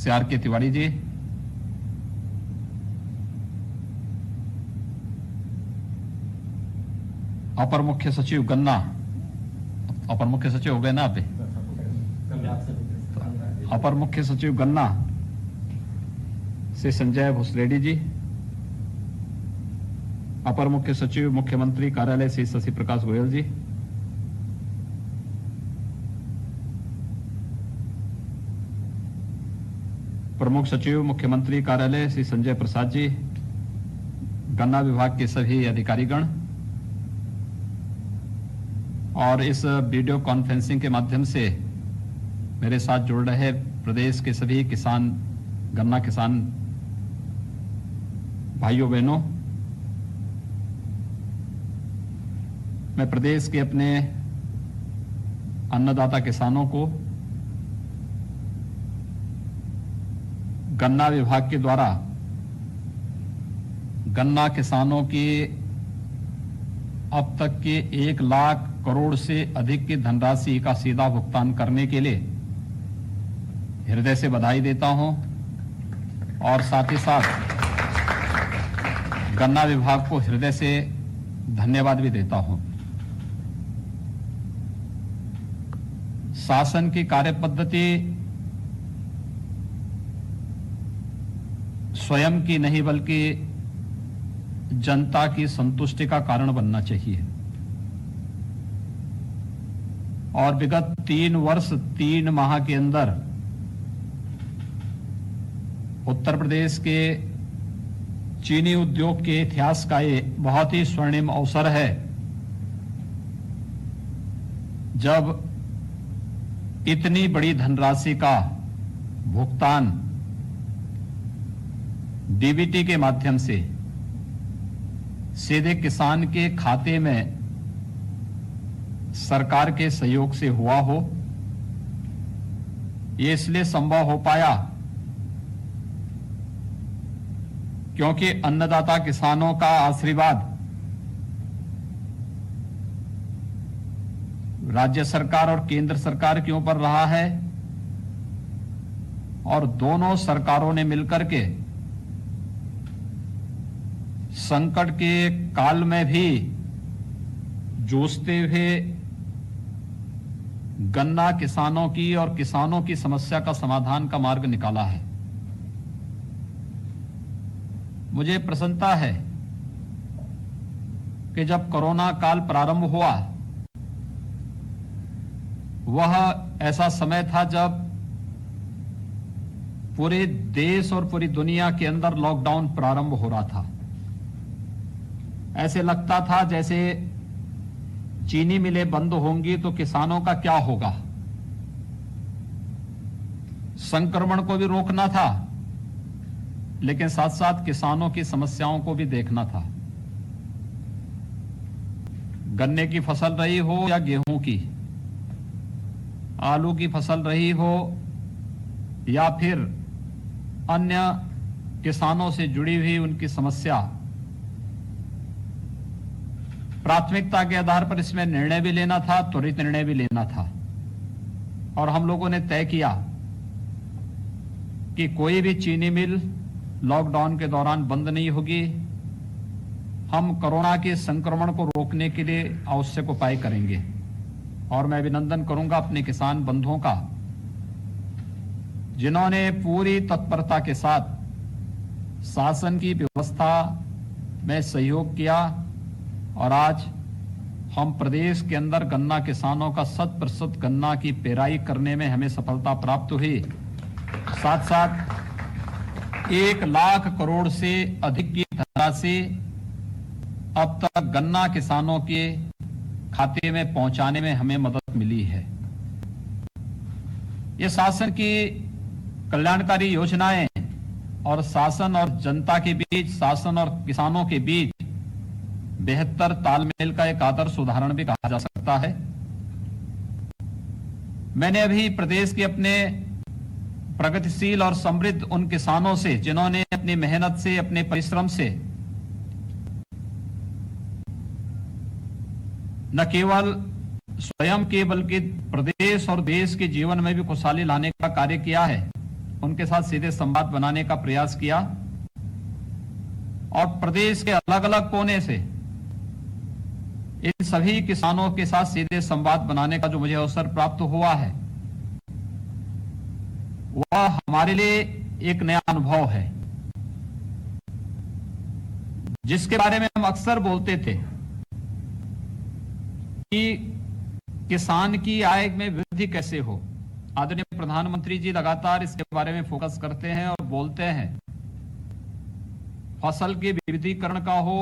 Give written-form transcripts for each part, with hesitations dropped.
से आर के तिवारी जी, अपर मुख्य सचिव गन्ना, अपर मुख्य सचिव हो गए ना आप? अपर मुख्य सचिव गन्ना से संजय भुसरेड्डी जी, अपर मुख्य सचिव मुख्यमंत्री कार्यालय से शशि प्रकाश गोयल जी, प्रमुख सचिव मुख्यमंत्री कार्यालय श्री संजय प्रसाद जी, गन्ना विभाग के सभी अधिकारीगण और इस वीडियो कॉन्फ्रेंसिंग के माध्यम से मेरे साथ जुड़ रहे प्रदेश के सभी किसान, गन्ना किसान भाइयों बहनों, मैं प्रदेश के अपने अन्नदाता किसानों को गन्ना विभाग के द्वारा गन्ना किसानों की अब तक के 1 लाख करोड़ से अधिक की धनराशि का सीधा भुगतान करने के लिए हृदय से बधाई देता हूं और साथ ही साथ गन्ना विभाग को हृदय से धन्यवाद भी देता हूं। शासन की कार्यपद्धति स्वयं की नहीं बल्कि जनता की संतुष्टि का कारण बनना चाहिए और विगत 3 वर्ष 3 माह के अंदर उत्तर प्रदेश के चीनी उद्योग के इतिहास का ये बहुत ही स्वर्णिम अवसर है जब इतनी बड़ी धनराशि का भुगतान डीबीटी के माध्यम से सीधे किसान के खाते में सरकार के सहयोग से हुआ हो। ये इसलिए संभव हो पाया क्योंकि अन्नदाता किसानों का आशीर्वाद राज्य सरकार और केंद्र सरकार के ऊपर रहा है और दोनों सरकारों ने मिलकर के संकट के काल में भी जूझते हुए गन्ना किसानों की और किसानों की समस्या का समाधान का मार्ग निकाला है। मुझे प्रसन्नता है कि जब कोरोना काल प्रारंभ हुआ वह ऐसा समय था जब पूरे देश और पूरी दुनिया के अंदर लॉकडाउन प्रारंभ हो रहा था। ऐसे लगता था जैसे चीनी मिलें बंद होंगी तो किसानों का क्या होगा। संक्रमण को भी रोकना था लेकिन साथ साथ किसानों की समस्याओं को भी देखना था। गन्ने की फसल रही हो या गेहूं की, आलू की फसल रही हो या फिर अन्य किसानों से जुड़ी हुई उनकी समस्या, प्राथमिकता के आधार पर इसमें निर्णय भी लेना था, त्वरित निर्णय भी लेना था। और हम लोगों ने तय किया कि कोई भी चीनी मिल लॉकडाउन के दौरान बंद नहीं होगी। हम कोरोना के संक्रमण को रोकने के लिए आवश्यक उपाय करेंगे और मैं अभिनंदन करूंगा अपने किसान बंधुओं का जिन्होंने पूरी तत्परता के साथ शासन की व्यवस्था में सहयोग किया और आज हम प्रदेश के अंदर गन्ना किसानों का 100% गन्ना की पेराई करने में हमें सफलता प्राप्त हुई। साथ साथ 1 लाख करोड़ से अधिक की धनराशि अब तक गन्ना किसानों के खाते में पहुंचाने में हमें मदद मिली है। ये शासन की कल्याणकारी योजनाएं और शासन और जनता के बीच, शासन और किसानों के बीच बेहतर तालमेल का एक आदर्श उदाहरण भी कहा जा सकता है। मैंने अभी प्रदेश के अपने प्रगतिशील और समृद्ध उन किसानों से जिन्होंने अपनी मेहनत से, अपने परिश्रम से न केवल स्वयं के बल्कि प्रदेश और देश के जीवन में भी खुशहाली लाने का कार्य किया है, उनके साथ सीधे संवाद बनाने का प्रयास किया और प्रदेश के अलग अलग कोने से इन सभी किसानों के साथ सीधे संवाद बनाने का जो मुझे अवसर प्राप्त हुआ है वह हमारे लिए एक नया अनुभव है, जिसके बारे में हम अक्सर बोलते थे कि किसान की आय में वृद्धि कैसे हो। आदरणीय प्रधानमंत्री जी लगातार इसके बारे में फोकस करते हैं और बोलते हैं फसल के विविधीकरण का हो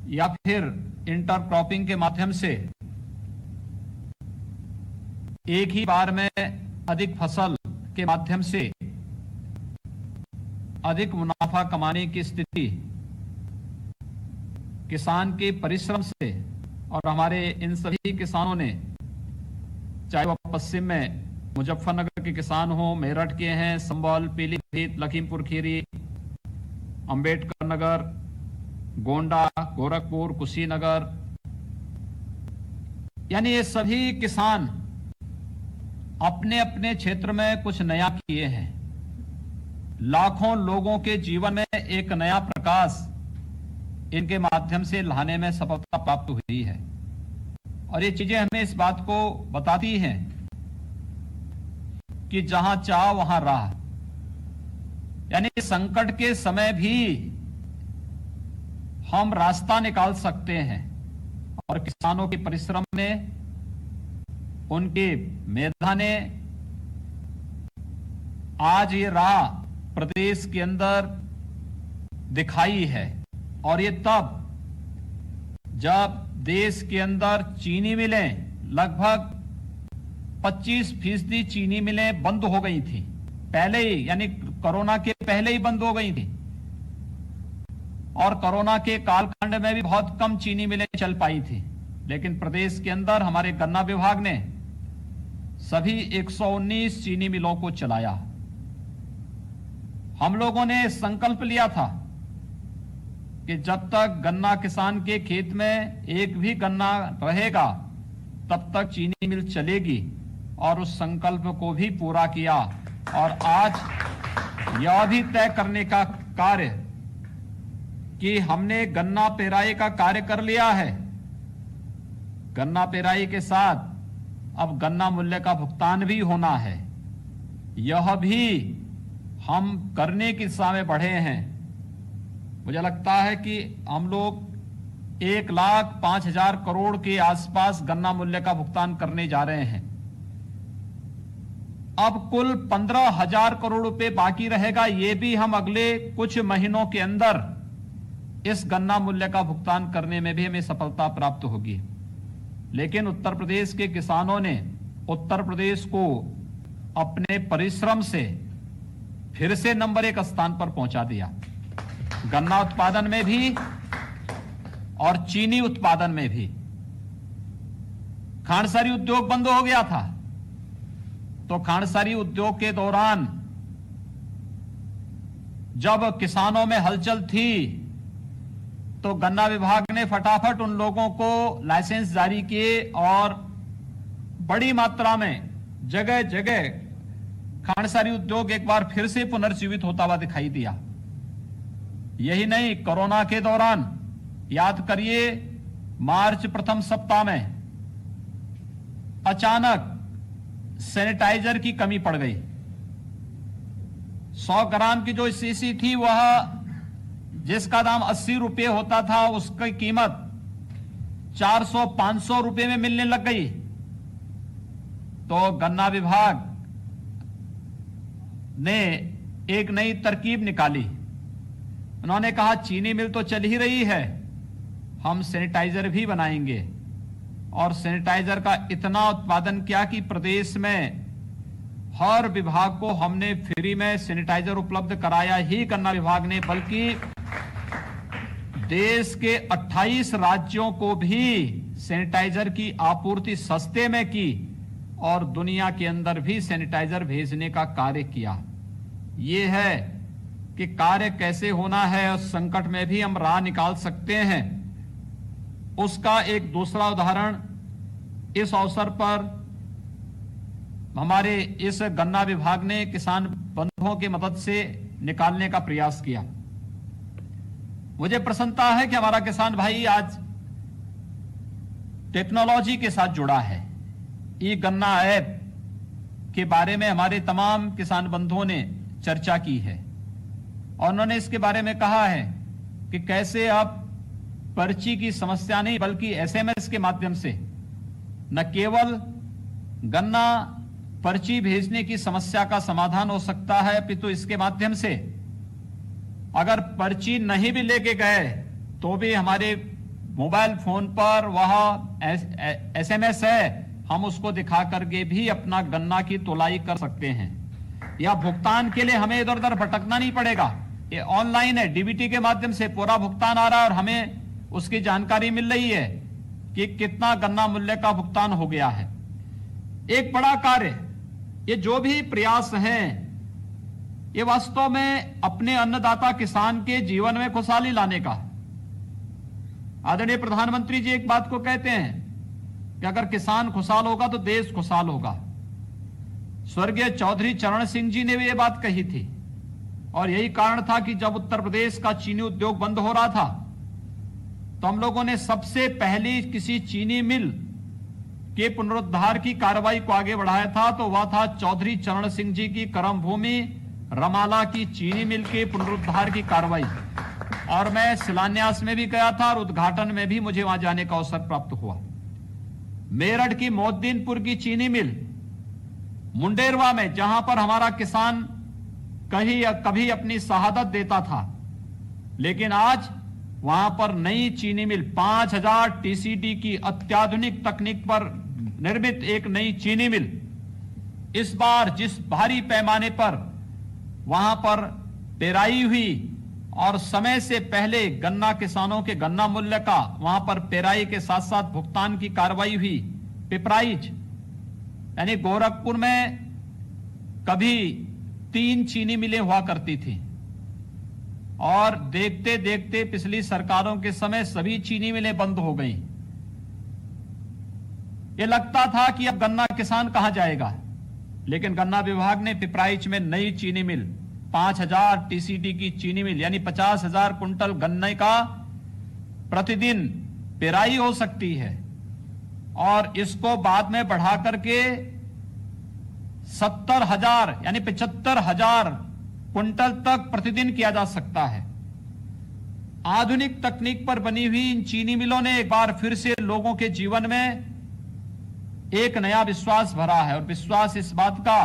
या फिर इंटरक्रॉपिंग के माध्यम से एक ही बार में अधिक फसल के माध्यम से अधिक मुनाफा कमाने की स्थिति किसान के परिश्रम से, और हमारे इन सभी किसानों ने, चाहे वह पश्चिम में मुजफ्फरनगर के किसान हो, मेरठ के हैं, संभल, पीलीभीत, लखीमपुर खीरी, अंबेडकर नगर, गोंडा, गोरखपुर, कुशीनगर, यानी ये सभी किसान अपने अपने क्षेत्र में कुछ नया किए हैं। लाखों लोगों के जीवन में एक नया प्रकाश इनके माध्यम से लाने में सफलता प्राप्त हुई है और ये चीजें हमें इस बात को बताती हैं कि जहां चाह वहां राह, यानी संकट के समय भी हम रास्ता निकाल सकते हैं और किसानों के परिश्रम ने, उनकी मेधा ने आज ये राह प्रदेश के अंदर दिखाई है। और ये तब जब देश के अंदर चीनी मिलें लगभग 25% चीनी मिलें बंद हो गई थी, पहले ही, यानी कोरोना के पहले ही बंद हो गई थी, और कोरोना के कालखंड में भी बहुत कम चीनी मिलें चल पाई थी। लेकिन प्रदेश के अंदर हमारे गन्ना विभाग ने सभी 119 चीनी मिलों को चलाया। हम लोगों ने संकल्प लिया था कि जब तक गन्ना किसान के खेत में एक भी गन्ना रहेगा तब तक चीनी मिल चलेगी, और उस संकल्प को भी पूरा किया। और आज यह भी तय करने का कार्य कि हमने गन्ना पेराई का कार्य कर लिया है। गन्ना पेराई के साथ अब गन्ना मूल्य का भुगतान भी होना है, यह भी हम करने की दिशा में बढ़े हैं। मुझे लगता है कि हम लोग 1,05,000 करोड़ के आसपास गन्ना मूल्य का भुगतान करने जा रहे हैं। अब कुल 15,000 करोड़ रुपए बाकी रहेगा, ये भी हम अगले कुछ महीनों के अंदर इस गन्ना मूल्य का भुगतान करने में भी हमें सफलता प्राप्त होगी। लेकिन उत्तर प्रदेश के किसानों ने उत्तर प्रदेश को अपने परिश्रम से फिर से नंबर 1 स्थान पर पहुंचा दिया, गन्ना उत्पादन में भी और चीनी उत्पादन में भी। खांडसारी उद्योग बंद हो गया था, तो खांडसारी उद्योग के दौरान जब किसानों में हलचल थी तो गन्ना विभाग ने फटाफट उन लोगों को लाइसेंस जारी किए और बड़ी मात्रा में जगह जगह खांडसारी उद्योग एक बार फिर से पुनर्जीवित होता हुआ दिखाई दिया। यही नहीं, कोरोना के दौरान याद करिए, मार्च प्रथम सप्ताह में अचानक सैनिटाइजर की कमी पड़ गई। 100 ग्राम की जो शीशी थी वह जिसका दाम 80 रुपये होता था, उसकी कीमत 400-500 रुपये में मिलने लग गई। तो गन्ना विभाग ने एक नई तरकीब निकाली। उन्होंने कहा चीनी मिल तो चल ही रही है, हम सैनिटाइजर भी बनाएंगे। और सैनिटाइजर का इतना उत्पादन किया कि प्रदेश में हर विभाग को हमने फ्री में सैनिटाइजर उपलब्ध कराया ही गन्ना विभाग ने, बल्कि देश के 28 राज्यों को भी सैनिटाइजर की आपूर्ति सस्ते में की और दुनिया के अंदर भी सैनिटाइजर भेजने का कार्य किया। यह है कि कार्य कैसे होना है और संकट में भी हम राह निकाल सकते हैं। उसका एक दूसरा उदाहरण इस अवसर पर हमारे इस गन्ना विभाग ने किसान बंधुओं की मदद से निकालने का प्रयास किया। मुझे प्रसन्नता है कि हमारा किसान भाई आज टेक्नोलॉजी के साथ जुड़ा है। ई गन्ना ऐप के बारे में हमारे तमाम किसान बंधुओं ने चर्चा की है और उन्होंने इसके बारे में कहा है कि कैसे अब पर्ची की समस्या नहीं बल्कि एसएमएस के माध्यम से न केवल गन्ना पर्ची भेजने की समस्या का समाधान हो सकता है, अपितु इसके माध्यम से अगर पर्ची नहीं भी लेके गए तो भी हमारे मोबाइल फोन पर वह एसएमएस है, हम उसको दिखा करके भी अपना गन्ना की तोलाई कर सकते हैं। या भुगतान के लिए हमें इधर उधर भटकना नहीं पड़ेगा, ये ऑनलाइन है, डीबीटी के माध्यम से पूरा भुगतान आ रहा है और हमें उसकी जानकारी मिल रही है कि कितना गन्ना मूल्य का भुगतान हो गया है। एक बड़ा कार्य, ये जो भी प्रयास हैं, ये वास्तव में अपने अन्नदाता किसान के जीवन में खुशहाली लाने का। आदरणीय प्रधानमंत्री जी एक बात को कहते हैं कि अगर किसान खुशहाल होगा तो देश खुशहाल होगा। स्वर्गीय चौधरी चरण सिंह जी ने भी ये बात कही थी और यही कारण था कि जब उत्तर प्रदेश का चीनी उद्योग बंद हो रहा था तो हम लोगों ने सबसे पहली किसी चीनी मिल के पुनरुद्धार की कार्रवाई को आगे बढ़ाया था, तो वह था चौधरी चरण सिंह जी की कर्मभूमि रमाला की चीनी मिल के पुनरुद्धार की कार्रवाई। और मैं शिलान्यास में भी गया था और उद्घाटन में भी मुझे वहां जाने का अवसर प्राप्त हुआ। मेरठ की मोहद्दीनपुर की चीनी मिल, मुंडेरवा में जहां पर हमारा किसान कहीं या कभी अपनी शहादत देता था, लेकिन आज वहां पर नई चीनी मिल 5000 टीसीडी की अत्याधुनिक तकनीक पर निर्मित एक नई चीनी मिल इस बार जिस भारी पैमाने पर वहां पर पेराई हुई और समय से पहले गन्ना किसानों के गन्ना मूल्य का वहां पर पेराई के साथ साथ भुगतान की कार्रवाई हुई। पिपराइच यानी गोरखपुर में कभी 3 चीनी मिलें हुआ करती थी और देखते देखते पिछली सरकारों के समय सभी चीनी मिलें बंद हो गई। ये लगता था कि अब गन्ना किसान कहां जाएगा, लेकिन गन्ना विभाग ने पिपराइच में नई चीनी मिल 5000 टीसीडी की चीनी मिल यानी 50,000 कुंटल गन्ने का प्रतिदिन पेराई हो सकती है और इसको बाद में बढ़ा करके 70,000 यानी 75,000 क्विंटल तक प्रतिदिन किया जा सकता है। आधुनिक तकनीक पर बनी हुई इन चीनी मिलों ने एक बार फिर से लोगों के जीवन में एक नया विश्वास भरा है और विश्वास इस बात का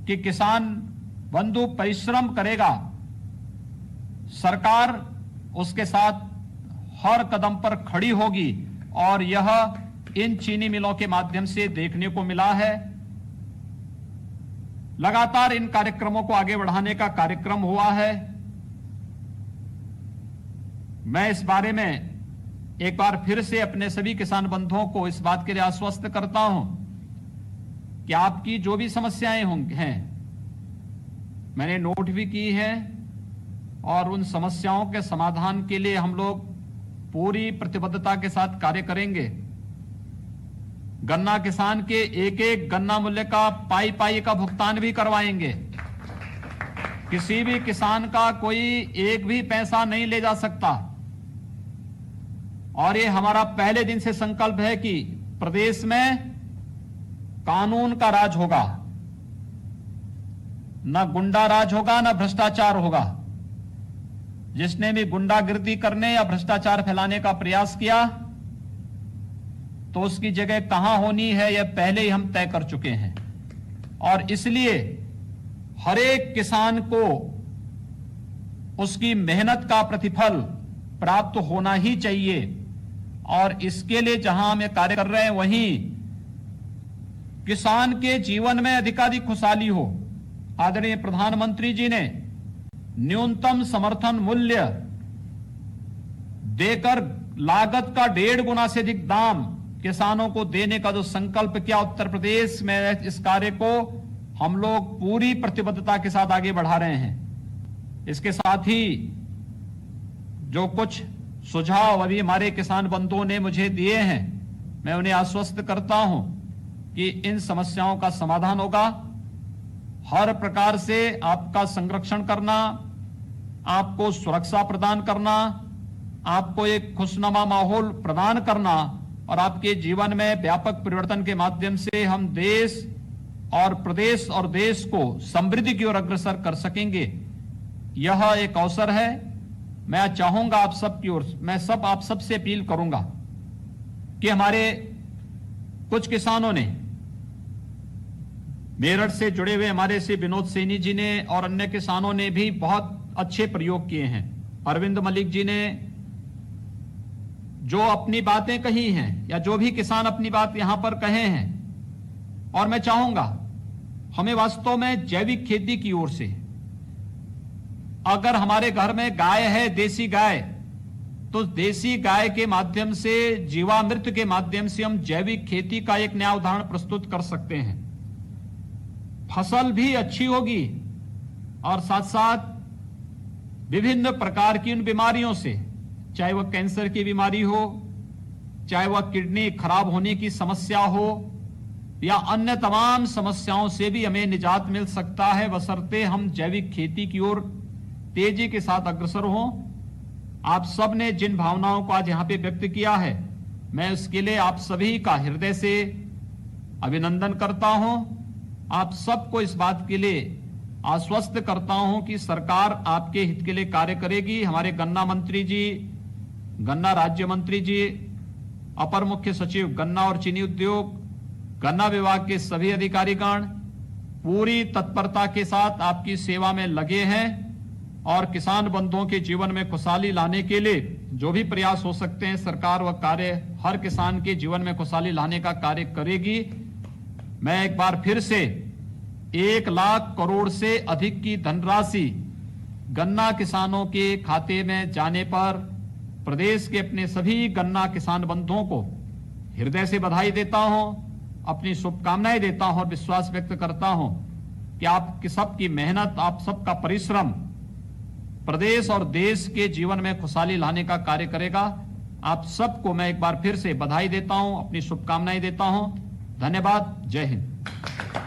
कि किसान बंधु परिश्रम करेगा, सरकार उसके साथ हर कदम पर खड़ी होगी और यह इन चीनी मिलों के माध्यम से देखने को मिला है। लगातार इन कार्यक्रमों को आगे बढ़ाने का कार्यक्रम हुआ है। मैं इस बारे में एक बार फिर से अपने सभी किसान बंधुओं को इस बात के लिए आश्वस्त करता हूं कि आपकी जो भी समस्याएं हैं मैंने नोट भी की है और उन समस्याओं के समाधान के लिए हम लोग पूरी प्रतिबद्धता के साथ कार्य करेंगे। गन्ना किसान के एक एक गन्ना मूल्य का पाई पाई का भुगतान भी करवाएंगे। किसी भी किसान का कोई एक भी पैसा नहीं ले जा सकता और ये हमारा पहले दिन से संकल्प है कि प्रदेश में कानून का राज होगा, न गुंडा राज होगा न भ्रष्टाचार होगा। जिसने भी गुंडागिर्दी करने या भ्रष्टाचार फैलाने का प्रयास किया तो उसकी जगह कहां होनी है यह पहले ही हम तय कर चुके हैं और इसलिए हर एक किसान को उसकी मेहनत का प्रतिफल प्राप्त होना ही चाहिए और इसके लिए जहां हम कार्य कर रहे हैं वहीं किसान के जीवन में अधिकाधिक खुशहाली हो। आदरणीय प्रधानमंत्री जी ने न्यूनतम समर्थन मूल्य देकर लागत का 1.5 गुना से अधिक दाम किसानों को देने का जो संकल्प किया उत्तर प्रदेश में, इस कार्य को हम लोग पूरी प्रतिबद्धता के साथ आगे बढ़ा रहे हैं। इसके साथ ही जो कुछ सुझाव अभी हमारे किसान बंधुओं ने मुझे दिए हैं, मैं उन्हें आश्वस्त करता हूं कि इन समस्याओं का समाधान होगा। हर प्रकार से आपका संरक्षण करना, आपको सुरक्षा प्रदान करना, आपको एक खुशनुमा माहौल प्रदान करना और आपके जीवन में व्यापक परिवर्तन के माध्यम से हम देश और प्रदेश और देश को समृद्धि की ओर अग्रसर कर सकेंगे। यह एक अवसर है। मैं चाहूंगा आप सब की ओर, मैं आप सबसे अपील करूंगा कि हमारे कुछ किसानों ने, मेरठ से जुड़े हुए हमारे से विनोद सैनी जी ने और अन्य किसानों ने भी बहुत अच्छे प्रयोग किए हैं। अरविंद मलिक जी ने जो अपनी बातें कही हैं या जो भी किसान अपनी बात यहां पर कहे हैं, और मैं चाहूंगा हमें वास्तव में जैविक खेती की ओर से, अगर हमारे घर में गाय है, देसी गाय, तो देसी गाय के माध्यम से, जीवामृत के माध्यम से हम जैविक खेती का एक नया उदाहरण प्रस्तुत कर सकते हैं। फसल भी अच्छी होगी और साथ साथ विभिन्न प्रकार की उन बीमारियों से, चाहे वह कैंसर की बीमारी हो, चाहे वह किडनी खराब होने की समस्या हो या अन्य तमाम समस्याओं से भी हमें निजात मिल सकता है, बशर्ते हम जैविक खेती की ओर तेजी के साथ अग्रसर हों। आप सब ने जिन भावनाओं को आज यहां पे व्यक्त किया है, मैं उसके लिए आप सभी का हृदय से अभिनंदन करता हूं। आप सबको इस बात के लिए आश्वस्त करता हूं कि सरकार आपके हित के लिए कार्य करेगी। हमारे गन्ना मंत्री जी, गन्ना राज्य मंत्री जी, अपर मुख्य सचिव गन्ना और चीनी उद्योग, गन्ना विभाग के सभी अधिकारीगण पूरी तत्परता के साथ आपकी सेवा में लगे हैं और किसान बंधुओं के जीवन में खुशहाली लाने के लिए जो भी प्रयास हो सकते हैं, सरकार वह कार्य हर किसान के जीवन में खुशहाली लाने का कार्य करेगी। मैं एक बार फिर से 1 लाख करोड़ से अधिक की धनराशि गन्ना किसानों के खाते में जाने पर प्रदेश के अपने सभी गन्ना किसान बंधुओं को हृदय से बधाई देता हूं, अपनी शुभकामनाएं देता हूं और विश्वास व्यक्त करता हूं कि आपकी सबकी मेहनत, आप सबका परिश्रम प्रदेश और देश के जीवन में खुशहाली लाने का कार्य करेगा। आप सबको मैं एक बार फिर से बधाई देता हूं, अपनी शुभकामनाएं देता हूं। धन्यवाद। जय हिंद।